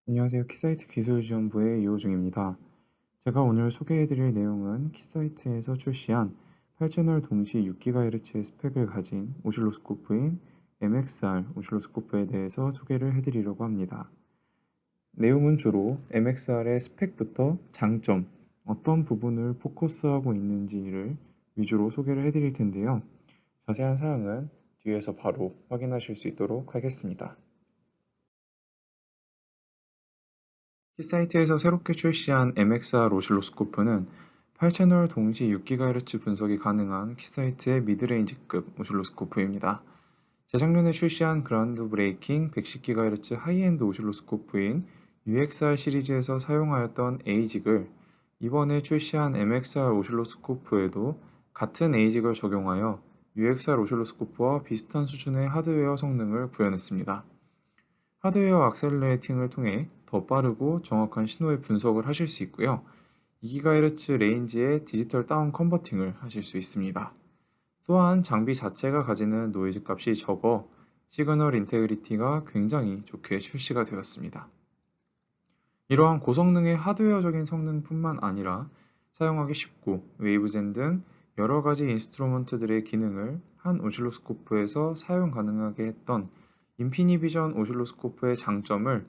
안녕하세요. 키사이트 기술지원부의 이호중입니다. 제가 오늘 소개해드릴 내용은 키사이트에서 출시한 8채널 동시 6GHz의 스펙을 가진 오실로스코프인 MXR 오실로스코프에 대해서 소개를 해드리려고 합니다. 내용은 주로 MXR의 스펙부터 장점, 어떤 부분을 포커스하고 있는지를 위주로 소개를 해드릴 텐데요. 자세한 사항은 뒤에서 바로 확인하실 수 있도록 하겠습니다. 키사이트에서 새롭게 출시한 MXR 오실로스코프는 8채널 동시 6GHz 분석이 가능한 키사이트의 미드레인지급 오실로스코프입니다. 재작년에 출시한 그라운드 브레이킹 110GHz 하이엔드 오실로스코프인 UXR 시리즈에서 사용하였던 에이직을 이번에 출시한 MXR 오실로스코프에도 같은 에이직을 적용하여 UXR 오실로스코프와 비슷한 수준의 하드웨어 성능을 구현했습니다. 하드웨어 악셀레이팅을 통해 더 빠르고 정확한 신호의 분석을 하실 수 있고요. 2GHz 레인지의 디지털 다운 컨버팅을 하실 수 있습니다. 또한 장비 자체가 가지는 노이즈 값이 적어 시그널 인테그리티가 굉장히 좋게 출시가 되었습니다. 이러한 고성능의 하드웨어적인 성능뿐만 아니라 사용하기 쉽고 웨이브젠 등 여러 가지 인스트루먼트들의 기능을 한 오실로스코프에서 사용 가능하게 했던 인피니비전 오실로스코프의 장점을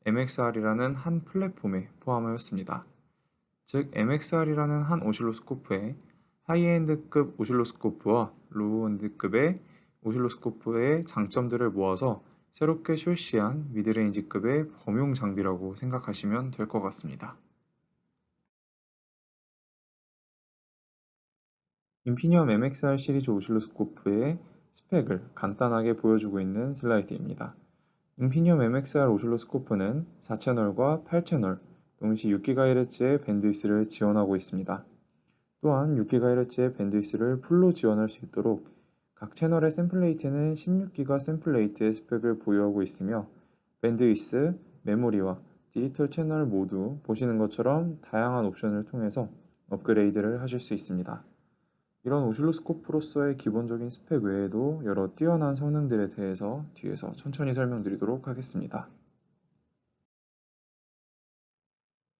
MXR이라는 한 플랫폼에 포함하였습니다. 즉 MXR이라는 한 오실로스코프에 하이엔드급 오실로스코프와 로우엔드급의 오실로스코프의 장점들을 모아서 새롭게 출시한 미드레인지급의 범용 장비라고 생각하시면 될 것 같습니다. 인피니엄 MXR 시리즈 오실로스코프의 스펙을 간단하게 보여주고 있는 슬라이드입니다. 인피니엄 MXR 오실로스코프는 4채널과 8채널, 동시 6GHz의 밴드위스를 지원하고 있습니다. 또한 6GHz의 밴드위스를 풀로 지원할 수 있도록 각 채널의 샘플레이트는 16기가 샘플레이트의 스펙을 보유하고 있으며 밴드위스, 메모리와 디지털 채널 모두 보시는 것처럼 다양한 옵션을 통해서 업그레이드를 하실 수 있습니다. 이런 오실로스코프로서의 기본적인 스펙 외에도 여러 뛰어난 성능들에 대해서 뒤에서 천천히 설명드리도록 하겠습니다.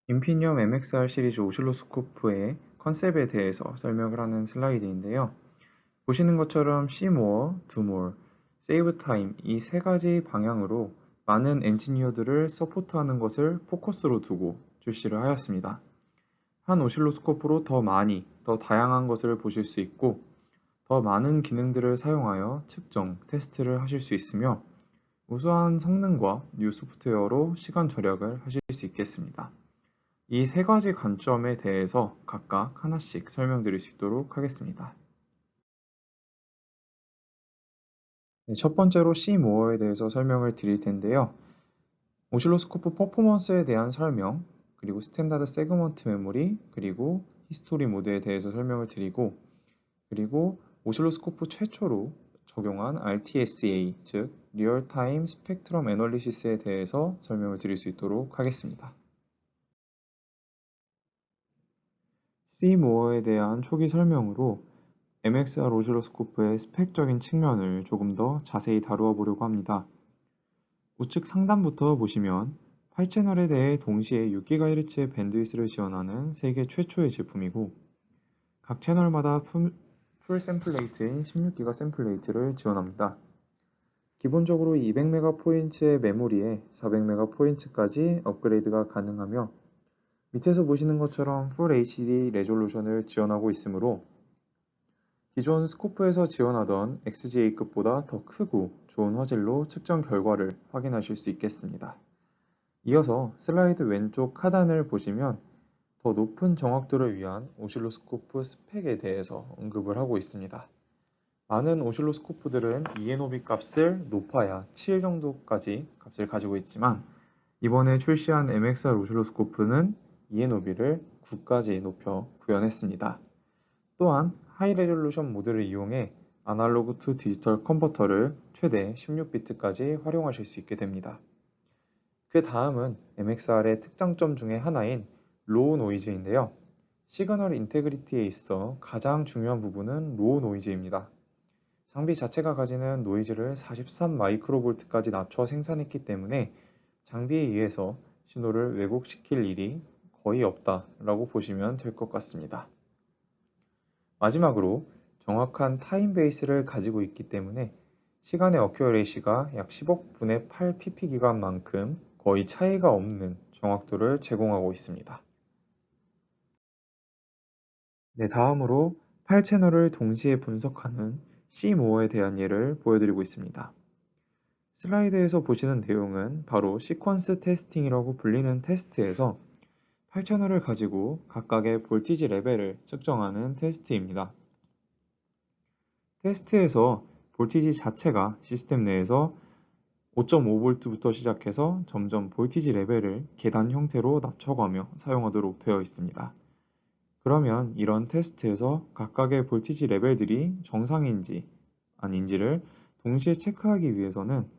인피니엄 MXR 시리즈 오실로스코프의 컨셉에 대해서 설명을 하는 슬라이드인데요. 보시는 것처럼 See More, Do More, Save Time 이 세 가지 방향으로 많은 엔지니어들을 서포트하는 것을 포커스로 두고 출시를 하였습니다. 한 오실로스코프로 더 많이, 더 다양한 것을 보실 수 있고 더 많은 기능들을 사용하여 측정, 테스트를 하실 수 있으며 우수한 성능과 뉴 소프트웨어로 시간 절약을 하실 수 있겠습니다. 이 세 가지 관점에 대해서 각각 하나씩 설명드릴 수 있도록 하겠습니다. 첫 번째로 See More에 대해서 설명을 드릴 텐데요. 오실로스코프 퍼포먼스에 대한 설명, 그리고 스탠다드 세그먼트 메모리, 그리고 히스토리 모드에 대해서 설명을 드리고, 그리고 오실로스코프 최초로 적용한 RTSA, 즉 리얼타임 스펙트럼 애널리시스에 대해서 설명을 드릴 수 있도록 하겠습니다. See More에 대한 초기 설명으로 MXR 오실로스코프의 스펙적인 측면을 조금 더 자세히 다루어 보려고 합니다. 우측 상단부터 보시면 8채널에 대해 동시에 6GHz의 밴드위스를 지원하는 세계 최초의 제품이고 각 채널마다 풀 샘플레이트인 16기가 샘플레이트를 지원합니다. 기본적으로 200MHz의 메모리에 400MHz까지 업그레이드가 가능하며 밑에서 보시는 것처럼 풀 HD 레졸루션을 지원하고 있으므로 기존 스코프에서 지원하던 XGA급보다 더 크고 좋은 화질로 측정 결과를 확인하실 수 있겠습니다. 이어서 슬라이드 왼쪽 하단을 보시면 더 높은 정확도를 위한 오실로스코프 스펙에 대해서 언급을 하고 있습니다. 많은 오실로스코프들은 ENOB 값을 높아야 7 정도까지 값을 가지고 있지만 이번에 출시한 MXR 오실로스코프는 ENOB를 9까지 높여 구현했습니다. 또한 하이 레졸루션 모드를 이용해 아날로그 투 디지털 컨버터를 최대 16비트까지 활용하실 수 있게 됩니다. 그 다음은 MXR의 특장점 중에 하나인 로우 노이즈인데요. 시그널 인테그리티에 있어 가장 중요한 부분은 로우 노이즈입니다. 장비 자체가 가지는 노이즈를 43 마이크로볼트까지 낮춰 생산했기 때문에 장비에 의해서 신호를 왜곡시킬 일이 거의 없다라고 보시면 될 것 같습니다. 마지막으로 정확한 타임 베이스를 가지고 있기 때문에 시간의 어큐어레이시가 약 10억 분의 8 pp기관만큼 거의 차이가 없는 정확도를 제공하고 있습니다. 네, 다음으로 8채널을 동시에 분석하는 C모어에 대한 예를 보여드리고 있습니다. 슬라이드에서 보시는 내용은 바로 시퀀스 테스팅이라고 불리는 테스트에서 8채널을 가지고 각각의 볼티지 레벨을 측정하는 테스트입니다. 테스트에서 볼티지 자체가 시스템 내에서 5.5V부터 시작해서 점점 볼티지 레벨을 계단 형태로 낮춰가며 사용하도록 되어 있습니다. 그러면 이런 테스트에서 각각의 볼티지 레벨들이 정상인지 아닌지를 동시에 체크하기 위해서는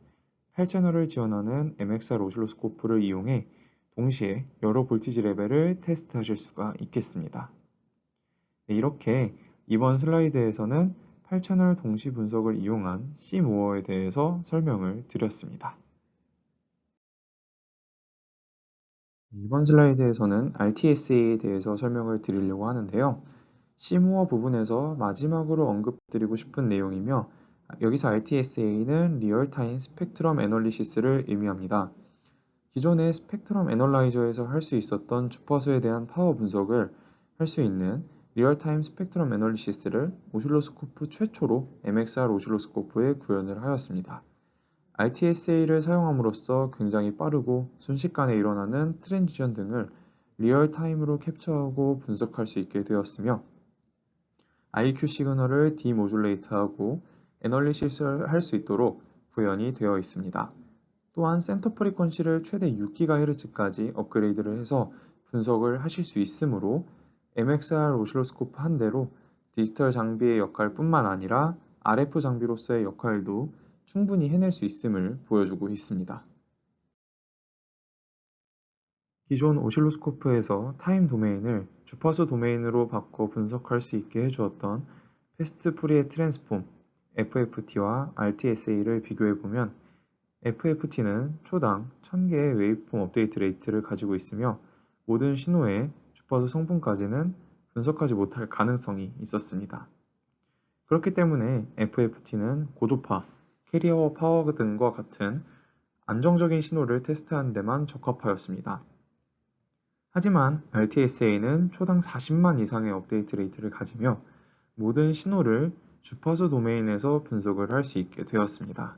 8채널을 지원하는 MXR 오실로스코프를 이용해 동시에 여러 볼티지 레벨을 테스트하실 수가 있겠습니다. 네, 이렇게 이번 슬라이드에서는 8채널 동시 분석을 이용한 C모어에 대해서 설명을 드렸습니다. 이번 슬라이드에서는 RTSA에 대해서 설명을 드리려고 하는데요. C모어 부분에서 마지막으로 언급드리고 싶은 내용이며 여기서 RTSA는 리얼타임 스펙트럼 애널리시스를 의미합니다. 기존의 스펙트럼 애널라이저에서 할 수 있었던 주파수에 대한 파워 분석을 할 수 있는 리얼타임 스펙트럼 애널리시스를 오실로스코프 최초로 MXR 오실로스코프에 구현을 하였습니다. RTSA를 사용함으로써 굉장히 빠르고 순식간에 일어나는 트랜지션 등을 리얼타임으로 캡처하고 분석할 수 있게 되었으며 IQ 시그널을 디모듈레이트하고 애널리시스를 할 수 있도록 구현이 되어 있습니다. 또한 센터 프리퀀시를 최대 6GHz까지 업그레이드를 해서 분석을 하실 수 있으므로 MXR 오실로스코프 한 대로 디지털 장비의 역할뿐만 아니라 RF 장비로서의 역할도 충분히 해낼 수 있음을 보여주고 있습니다. 기존 오실로스코프에서 타임 도메인을 주파수 도메인으로 바꿔 분석할 수 있게 해주었던 패스트 푸리에 트랜스폼 FFT와 RTSA를 비교해보면 FFT는 초당 1000개의 웨이브폼 업데이트 레이트를 가지고 있으며 모든 신호의 주파수 성분까지는 분석하지 못할 가능성이 있었습니다. 그렇기 때문에 FFT는 고도파, 캐리어 파워 등과 같은 안정적인 신호를 테스트하는 데만 적합하였습니다. 하지만 RTSA는 초당 40만 이상의 업데이트 레이트를 가지며 모든 신호를 주파수 도메인에서 분석을 할 수 있게 되었습니다.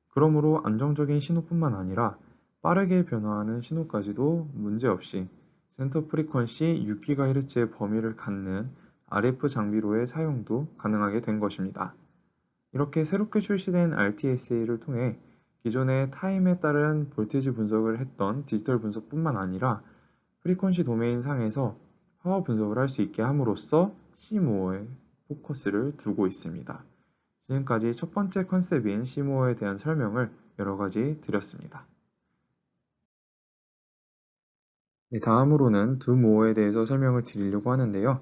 그러므로 안정적인 신호뿐만 아니라 빠르게 변화하는 신호까지도 문제없이 센터 프리퀀시 6GHz의 범위를 갖는 RF 장비로의 사용도 가능하게 된 것입니다. 이렇게 새롭게 출시된 RTSA를 통해 기존의 타임에 따른 볼테이지 분석을 했던 디지털 분석뿐만 아니라 프리퀀시 도메인 상에서 파워 분석을 할 수 있게 함으로써 C모어에 포커스를 두고 있습니다. 지금까지 첫 번째 컨셉인 C모어에 대한 설명을 여러 가지 드렸습니다. 네, 다음으로는 두 모어에 대해서 설명을 드리려고 하는데요.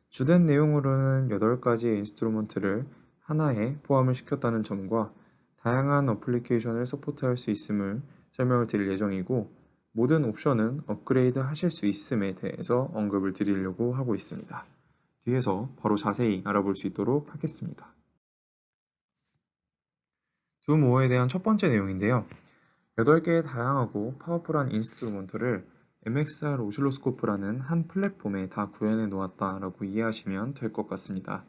주된 내용으로는 8가지의 인스트루먼트를 하나에 포함을 시켰다는 점과 다양한 어플리케이션을 서포트할 수 있음을 설명을 드릴 예정이고 모든 옵션은 업그레이드 하실 수 있음에 대해서 언급을 드리려고 하고 있습니다. 뒤에서 바로 자세히 알아볼 수 있도록 하겠습니다. 두 모어에 대한 첫 번째 내용인데요. 8개의 다양하고 파워풀한 인스트루먼트를 MXR 오실로스코프라는 한 플랫폼에 다 구현해 놓았다라고 이해하시면 될 것 같습니다.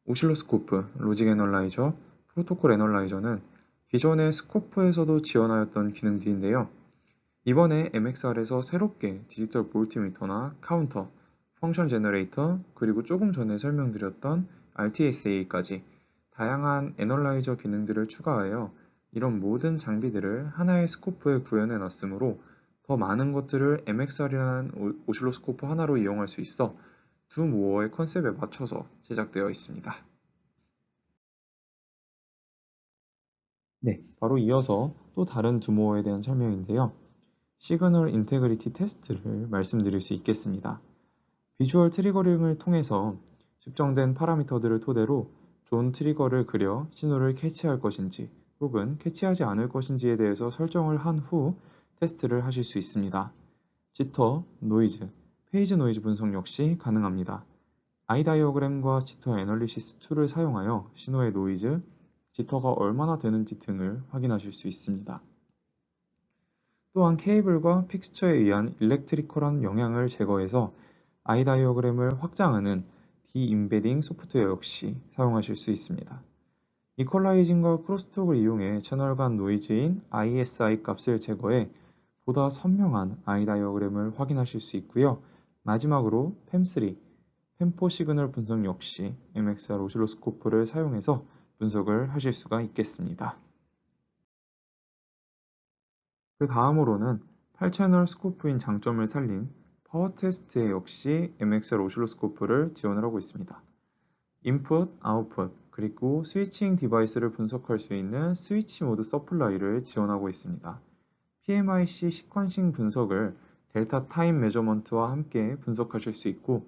오실로스코프, 로직 애널라이저, 프로토콜 애널라이저는 기존의 스코프에서도 지원하였던 기능들인데요. 이번에 MXR에서 새롭게 디지털 볼트미터나 카운터, 펑션 제너레이터, 그리고 조금 전에 설명드렸던 RTSA까지 다양한 애널라이저 기능들을 추가하여 이런 모든 장비들을 하나의 스코프에 구현해 놨으므로 더 많은 것들을 MXR이라는 오실로스코프 하나로 이용할 수 있어 두 모어의 컨셉에 맞춰서 제작되어 있습니다. 네, 바로 이어서 또 다른 두 모어에 대한 설명인데요. 시그널 인테그리티 테스트를 말씀드릴 수 있겠습니다. 비주얼 트리거링을 통해서 측정된 파라미터들을 토대로 좋은 트리거를 그려 신호를 캐치할 것인지 혹은 캐치하지 않을 것인지에 대해서 설정을 한 후 테스트를 하실 수 있습니다. 지터, 노이즈, 페이지 노이즈 분석 역시 가능합니다. 아이다이어그램과 지터 애널리시스 툴을 사용하여 신호의 노이즈, 지터가 얼마나 되는지 등을 확인하실 수 있습니다. 또한 케이블과 픽스처에 의한 일렉트리컬한 영향을 제거해서 아이다이어그램을 확장하는 디임베딩 소프트웨어 역시 사용하실 수 있습니다. 이퀄라이징과 크로스톡을 이용해 채널 간 노이즈인 ISI 값을 제거해 보다 선명한 아이다이어그램을 확인하실 수 있고요. 마지막으로 팸3, 팸4 시그널 분석 역시 MXR 오실로스코프를 사용해서 분석을 하실 수가 있겠습니다. 그 다음으로는 8채널 스코프인 장점을 살린 파워 테스트에 역시 MXR 오실로스코프를 지원을 하고 있습니다. 인풋, 아웃풋, 그리고 스위칭 디바이스를 분석할 수 있는 스위치 모드 서플라이를 지원하고 있습니다. PMIC 시퀀싱 분석을 델타 타임 메저먼트와 함께 분석하실 수 있고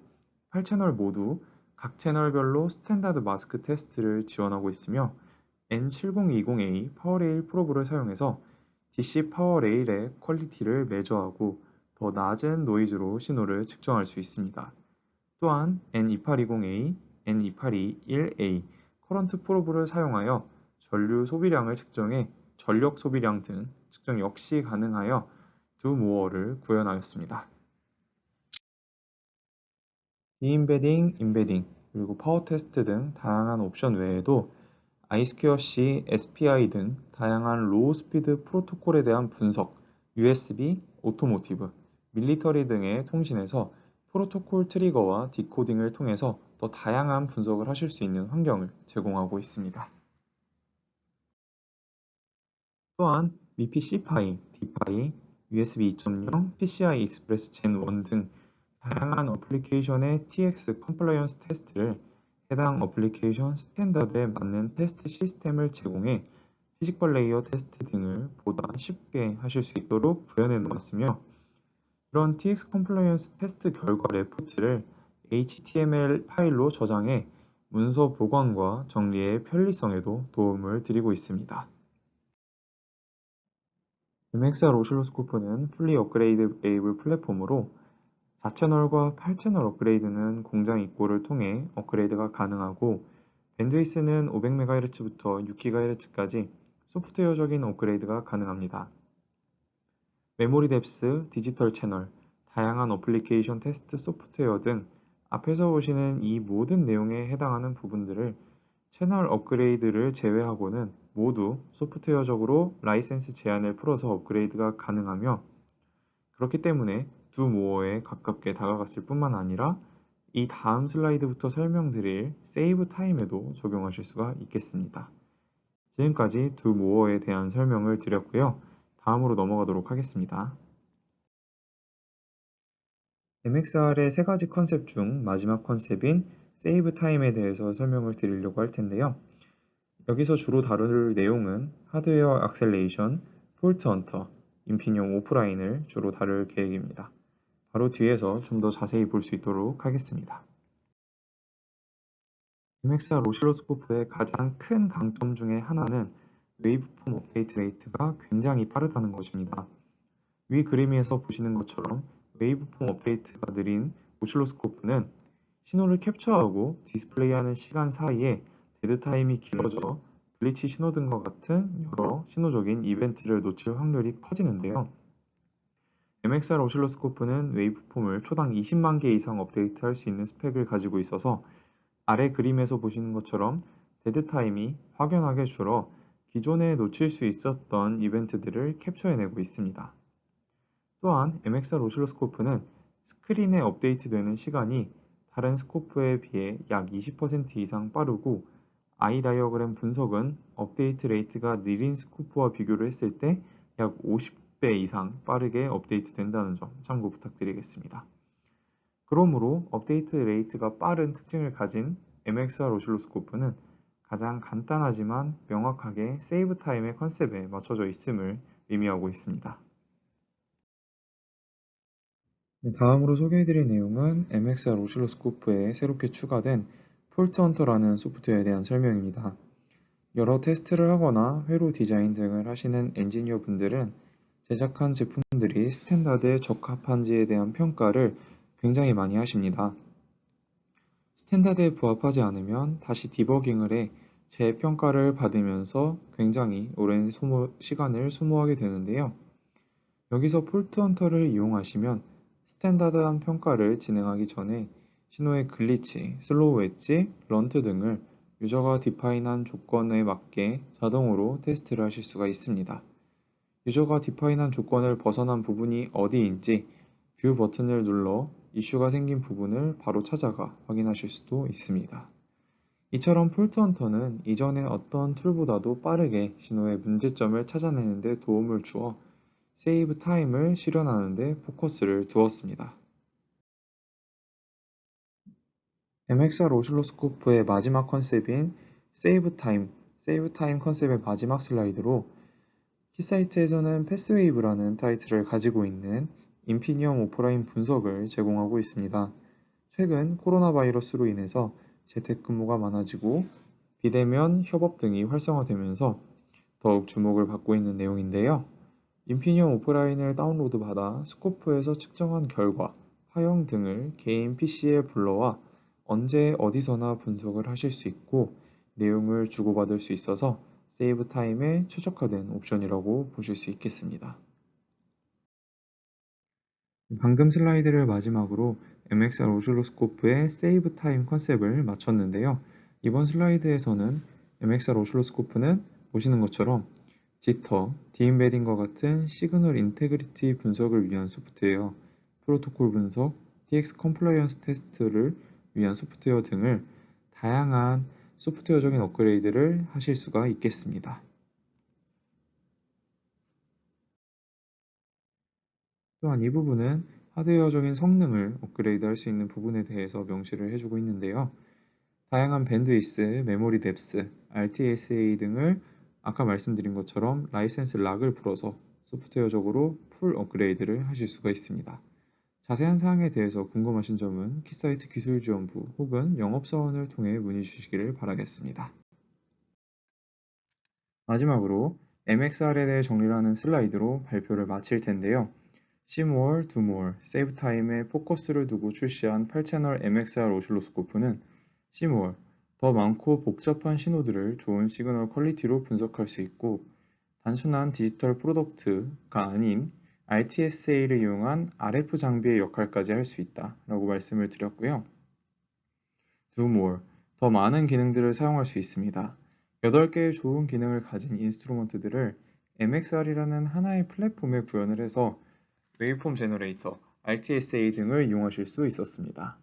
8채널 모두 각 채널별로 스탠다드 마스크 테스트를 지원하고 있으며 N7020A 파워레일 프로브를 사용해서 DC 파워레일의 퀄리티를 메저하고 더 낮은 노이즈로 신호를 측정할 수 있습니다. 또한 N2820A, N2821A 커런트 프로브를 사용하여 전류 소비량을 측정해 전력 소비량 등 측정 역시 가능하여 두 모어를 구현하였습니다. 디임베딩, 임베딩, 그리고 파워 테스트 등 다양한 옵션 외에도 I2C, SPI 등 다양한 로우 스피드 프로토콜에 대한 분석, USB, 오토모티브, 밀리터리 등의 통신에서 프로토콜 트리거와 디코딩을 통해서 더 다양한 분석을 하실 수 있는 환경을 제공하고 있습니다. 또한 미피 C파이, D파이, USB 2.0, PCI 익스프레스 젠 1 등 다양한 어플리케이션의 TX 컴플라이언스 테스트를 해당 어플리케이션 스탠다드에 맞는 테스트 시스템을 제공해 피지컬 레이어 테스트 등을 보다 쉽게 하실 수 있도록 구현해 놓았으며 이런 TX 컴플라이언스 테스트 결과 레포트를 HTML 파일로 저장해 문서 보관과 정리의 편리성에도 도움을 드리고 있습니다. MXR 오실로스코프는 풀리 업그레이드 에이블 플랫폼으로 4채널과 8채널 업그레이드는 공장 입고를 통해 업그레이드가 가능하고 밴드위스는 500MHz부터 6GHz까지 소프트웨어적인 업그레이드가 가능합니다. 메모리 뎁스, 디지털 채널, 다양한 어플리케이션 테스트 소프트웨어 등 앞에서 보시는 이 모든 내용에 해당하는 부분들을 채널 업그레이드를 제외하고는 모두 소프트웨어적으로 라이센스 제한을 풀어서 업그레이드가 가능하며 그렇기 때문에 두 모어에 가깝게 다가갔을 뿐만 아니라 이 다음 슬라이드부터 설명드릴 세이브 타임에도 적용하실 수가 있겠습니다. 지금까지 두 모어에 대한 설명을 드렸고요. 다음으로 넘어가도록 하겠습니다. MXR의 세 가지 컨셉 중 마지막 컨셉인 세이브 타임에 대해서 설명을 드리려고 할 텐데요. 여기서 주로 다룰 내용은 하드웨어 악셀레이션, 폴트 헌터, 인피니엄 오프라인을 주로 다룰 계획입니다. 바로 뒤에서 좀 더 자세히 볼 수 있도록 하겠습니다. MXR 오실로스코프의 가장 큰 강점 중에 하나는 웨이브폼 업데이트 레이트가 굉장히 빠르다는 것입니다. 위 그림에서 보시는 것처럼 웨이브폼 업데이트가 느린 오실로스코프는 신호를 캡처하고 디스플레이하는 시간 사이에 데드 타임이 길어져 블리치 신호등과 같은 여러 신호적인 이벤트를 놓칠 확률이 커지는데요. MXR 오실로스코프는 웨이브폼을 초당 20만 개 이상 업데이트할 수 있는 스펙을 가지고 있어서 아래 그림에서 보시는 것처럼 데드 타임이 확연하게 줄어 기존에 놓칠 수 있었던 이벤트들을 캡처해내고 있습니다. 또한 MXR 오실로스코프는 스크린에 업데이트되는 시간이 다른 스코프에 비해 약 20% 이상 빠르고 아이 다이어그램 분석은 업데이트 레이트가 느린 스코프와 비교를 했을 때 약 50배 이상 빠르게 업데이트 된다는 점 참고 부탁드리겠습니다. 그러므로 업데이트 레이트가 빠른 특징을 가진 MXR 오실로스코프는 가장 간단하지만 명확하게 세이브 타임의 컨셉에 맞춰져 있음을 의미하고 있습니다. 다음으로 소개해드릴 내용은 MXR 오실로스코프에 새롭게 추가된 폴트 헌터라는 소프트웨어에 대한 설명입니다. 여러 테스트를 하거나 회로 디자인 등을 하시는 엔지니어 분들은 제작한 제품들이 스탠다드에 적합한지에 대한 평가를 굉장히 많이 하십니다. 스탠다드에 부합하지 않으면 다시 디버깅을 해 재평가를 받으면서 굉장히 오랜 시간을 소모하게 되는데요. 여기서 폴트 헌터를 이용하시면 스탠다드한 평가를 진행하기 전에 신호의 글리치, 슬로우 엣지, 런트 등을 유저가 디파인한 조건에 맞게 자동으로 테스트를 하실 수가 있습니다. 유저가 디파인한 조건을 벗어난 부분이 어디인지 뷰 버튼을 눌러 이슈가 생긴 부분을 바로 찾아가 확인하실 수도 있습니다. 이처럼 폴트 헌터는 이전의 어떤 툴보다도 빠르게 신호의 문제점을 찾아내는 데 도움을 주어 세이브 타임을 실현하는 데 포커스를 두었습니다. MXR 오실로스코프의 마지막 컨셉인 세이브 타임 컨셉의 마지막 슬라이드로 키사이트에서는 패스웨이브라는 타이틀을 가지고 있는 인피니엄 오프라인 분석을 제공하고 있습니다. 최근 코로나 바이러스로 인해서 재택근무가 많아지고 비대면 협업 등이 활성화되면서 더욱 주목을 받고 있는 내용인데요. 인피니엄 오프라인을 다운로드 받아 스코프에서 측정한 결과, 화형 등을 개인 PC에 불러와 언제 어디서나 분석을 하실 수 있고 내용을 주고받을 수 있어서 세이브 타임에 최적화된 옵션이라고 보실 수 있겠습니다. 방금 슬라이드를 마지막으로 MXR 오실로스코프의 세이브 타임 컨셉을 마쳤는데요. 이번 슬라이드에서는 MXR 오실로스코프는 보시는 것처럼 지터, 디임베딩과 같은 시그널 인테그리티 분석을 위한 소프트웨어, 프로토콜 분석, TX 컴플라이언스 테스트를 위한 소프트웨어 등을 다양한 소프트웨어적인 업그레이드를 하실 수가 있겠습니다. 또한 이 부분은 하드웨어적인 성능을 업그레이드 할 수 있는 부분에 대해서 명시를 해주고 있는데요. 다양한 밴드위스, 메모리 뎁스, RTSA 등을 아까 말씀드린 것처럼 라이센스 락을 풀어서 소프트웨어적으로 풀 업그레이드를 하실 수가 있습니다. 자세한 사항에 대해서 궁금하신 점은 키사이트 기술지원부 혹은 영업사원을 통해 문의 주시기를 바라겠습니다. 마지막으로 MXR에 대해 정리를 하는 슬라이드로 발표를 마칠 텐데요. See More, Do More, Save Time에 포커스를 두고 출시한 8채널 MXR 오실로스코프는 See More, 더 많고 복잡한 신호들을 좋은 시그널 퀄리티로 분석할 수 있고 단순한 디지털 프로덕트가 아닌 RTSA를 이용한 RF 장비의 역할까지 할 수 있다 라고 말씀을 드렸고요. Do More, 더 많은 기능들을 사용할 수 있습니다. 8개의 좋은 기능을 가진 인스트루먼트들을 MXR이라는 하나의 플랫폼에 구현을 해서 웨이브폼 제너레이터, RTSA 등을 이용하실 수 있었습니다.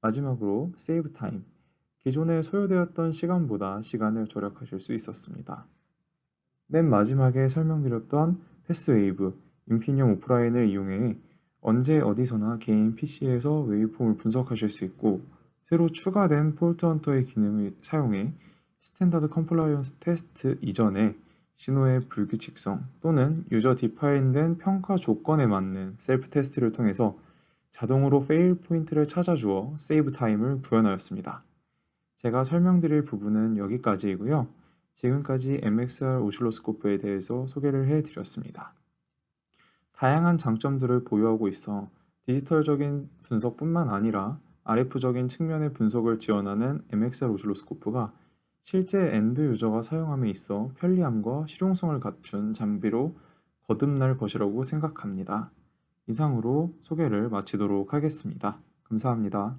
마지막으로 세이브 타임, 기존에 소요되었던 시간보다 시간을 절약하실 수 있었습니다. 맨 마지막에 설명드렸던 패스웨이브, 인피니엄 오프라인을 이용해 언제 어디서나 개인 PC에서 웨이브폼을 분석하실 수 있고 새로 추가된 폴트 헌터의 기능을 사용해 스탠다드 컴플라이언스 테스트 이전에 신호의 불규칙성 또는 유저 디파인된 평가 조건에 맞는 셀프 테스트를 통해서 자동으로 페일 포인트를 찾아주어 세이브 타임을 구현하였습니다. 제가 설명드릴 부분은 여기까지이고요. 지금까지 MXR 오실로스코프에 대해서 소개를 해드렸습니다. 다양한 장점들을 보유하고 있어 디지털적인 분석뿐만 아니라 RF적인 측면의 분석을 지원하는 MXR 오실로스코프가 실제 엔드 유저가 사용함에 있어 편리함과 실용성을 갖춘 장비로 거듭날 것이라고 생각합니다. 이상으로 소개를 마치도록 하겠습니다. 감사합니다.